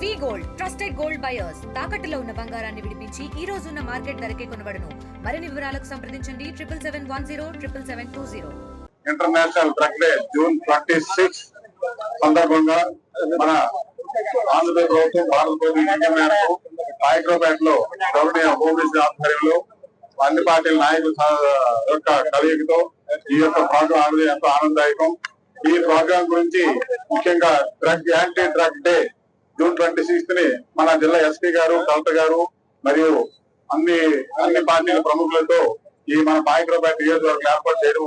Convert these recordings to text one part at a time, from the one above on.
వి gold trusted gold buyers తాకట్టులో ఉన్న బంగారాన్ని విడిపించి ఈ రోజు ఉన్న మార్కెట్ ధరకే కొనబడును. మరిన్ని వివరాలకు సంప్రదించండి 77107720. ఇంటర్నేషనల్ డ్రగ్ డే జూన్ 26 సందర్భంగా మన ఆంధ్రప్రదేశ్ ప్రభుత్వం భారత మేరకు హైదరాబాద్ లో గవర్నర్ హోమినిస్టర్ ఆధ్వర్యంలో అన్ని పార్టీల నాయకుల యొక్క కలయికతో ఈ యొక్క ప్రోగ్రాం ఎంతో ఆనందదాయకం. ఈ ప్రోగ్రాం గురించి ముఖ్యంగా యాంటీ డ్రగ్ డే జూన్ 26 ని మన జిల్లా ఎస్పీ గారు, కలెక్టర్ గారు మరియు అన్ని పార్టీల ప్రముఖులతో ఈ మన హైదరాబాద్ నియోజకవర్గం ఏర్పాటు చేయడం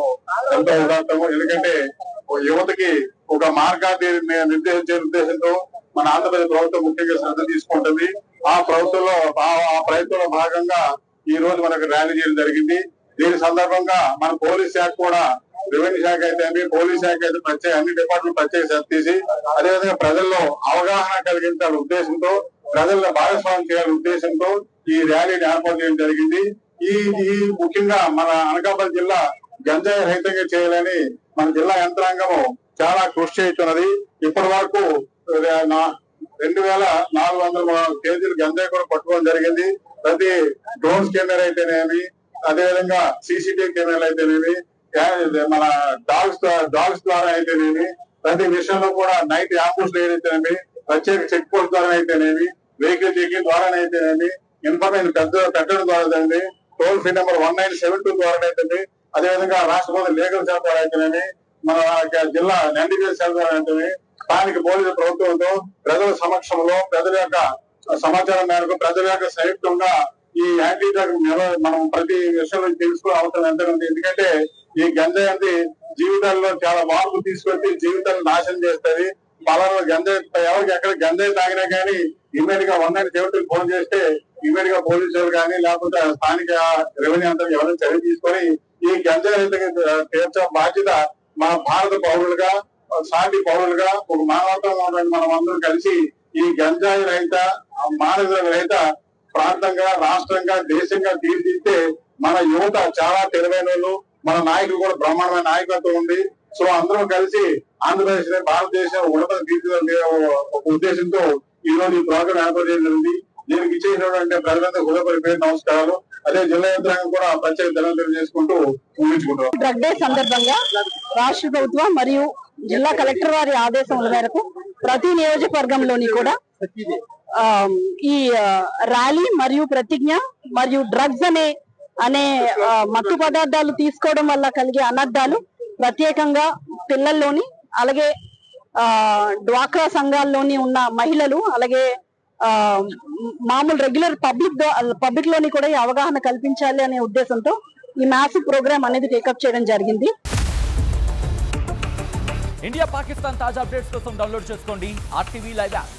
ఎంతో ఉదాత్తము. ఎందుకంటే యువతకి ఒక మార్గాన్ని నిర్దేశించే ఉద్దేశంతో మన ఆంధ్రప్రదేశ్ ప్రభుత్వం ముఖ్యంగా శ్రద్ధ తీసుకుంటుంది. ఆ ప్రయత్నంలో భాగంగా ఈ రోజు మనకు ర్యాలీ చేయడం జరిగింది. దీని సందర్భంగా మన పోలీస్ శాఖ కూడా, రెవెన్యూ శాఖ అయితే పోలీస్ శాఖ అయితే అన్ని డిపార్ట్మెంట్ ప్రత్యేక శ్రద్ధ తీసి అదేవిధంగా ప్రజల్లో అవగాహన కలిగించాలనే ఉద్దేశంతో, ప్రజలను భాగస్వామ్యం చేయాలనే ఉద్దేశంతో ఈ ర్యాలీని ఏర్పాటు చేయడం జరిగింది. ఈ ముఖ్యంగా మన అనకాపల్లి జిల్లా గంజాయి రహితంగా చేయాలని మన జిల్లా యంత్రాంగము చాలా కృషి చేస్తున్నది. ఇప్పటి వరకు 2400 కేజీలు గంజాయి కూడా పట్టుకోవడం జరిగింది. ప్రతి డ్రోన్ కెమెరా అయితేనేమి, అదేవిధంగా సీసీటీవీ కెమెరాలు అయితేనేమి, మన డాగ్స్ ద్వారా అయితేనేమి, ప్రతి విషయంలో కూడా నైట్ అంబుష్ అయితేనేమి, ప్రత్యేక చెక్ పోస్ట్ ద్వారా అయితేనేమి, వెహికల్ చెకింగ్ ద్వారా అయితేనేమి, ఇన్ఫర్మేషన్ పెట్టడం ద్వారా అయితే, టోల్ ఫ్రీ నెంబర్ 1972 ద్వారా అయితే, అదేవిధంగా రాష్ట్ర ప్రభుత్వ లీగల్ సెల్ ద్వారా అయితేనేమి, మన జిల్లా ఎన్డీపీఎస్ సెల్ ద్వారా అయితేనేమి, స్థానిక పోలీసు ప్రభుత్వంతో ప్రజల సమక్షంలో ప్రజల యొక్క సమాచారం మేరకు ప్రజల యొక్క సంయుక్తంగా ఈ యాంటీ డ్రగ్ మనం ప్రతి విషయంలో తెలుసుకోవడం అవసరం ఎంత ఉంది. ఎందుకంటే ఈ గంజాయి అనేది జీవితాల్లో చాలా మార్పు తీసుకొచ్చి జీవితాలను నాశనం చేస్తుంది. పలానా గంజాయి ఎవరికి ఎక్కడ గంజాయి తాగినా కానీ ఇమీడియట్ గా 1972 ఫోన్ చేస్తే ఇమీడియట్ గా పోలీసులు కానీ లేకపోతే స్థానిక రెవెన్యూ అంతా ఎవరైనా చర్య తీసుకొని ఈ గంజాయి తీర్చే బాధ్యత మన భారత పౌరులుగా, సాటి పౌరులుగా, ఒక మానవత్వం మనం అందరం కలిసి ఈ గంజాయి రహిత, మానవ రహిత ప్రాంతంగా, రాష్ట్రంగా, దేశంగా తీర్చిదిద్దే మన యువత చాలా తెలివైన వాళ్ళు, మన నాయకులు కూడా బ్రహ్మాండమైన నాయకత్వం ఉంది. సో అందరం కలిసి ఆంధ్రప్రదేశ్ భారతదేశం ఉన్నత తీర్చిదిద్దే ఒక ఉద్దేశంతో ఈ రోజు ఈ ప్రోగ్రాం ఏర్పాటు చేయడం. దీనికి ఇచ్చేసినటువంటి ప్రజలంతా హృదయపూర్వక పేరు నమస్కారాలు. అదే జిల్లా యంత్రాంగం కూడా ప్రత్యేక ధన్యవాదాలు చేసుకుంటూ ముగించుకుంటాం. డ్రగ్ డే సందర్భంగా రాష్ట్ర ప్రభుత్వం మరియు జిల్లా కలెక్టర్ వారి ఆదేశముల మేరకు ప్రతి నియోజకవర్గంలోని కూడా ఈ ర్యాలీ మరియు ప్రతిజ్ఞ మరియు డ్రగ్స్ అనే మత్తు పదార్థాలు తీసుకోవడం వల్ల కలిగే అనర్థాలు ప్రత్యేకంగా పిల్లల్లోని, అలాగే డ్వాక్రా సంఘాల్లోని ఉన్న మహిళలు, అలాగే మామూలు రెగ్యులర్ పబ్లిక్ లోని కూడా ఈ అవగాహన కల్పించాలి అనే ఉద్దేశంతో ఈ మ్యాసివ్ ప్రోగ్రామ్ అనేది టేకప్ చేయడం జరిగింది. ఇండియా పాకిస్తాన్ తాజా అప్డేట్స్ కోసం డౌన్లోడ్ చేసుకోండి RTV లైవ్ యాప్.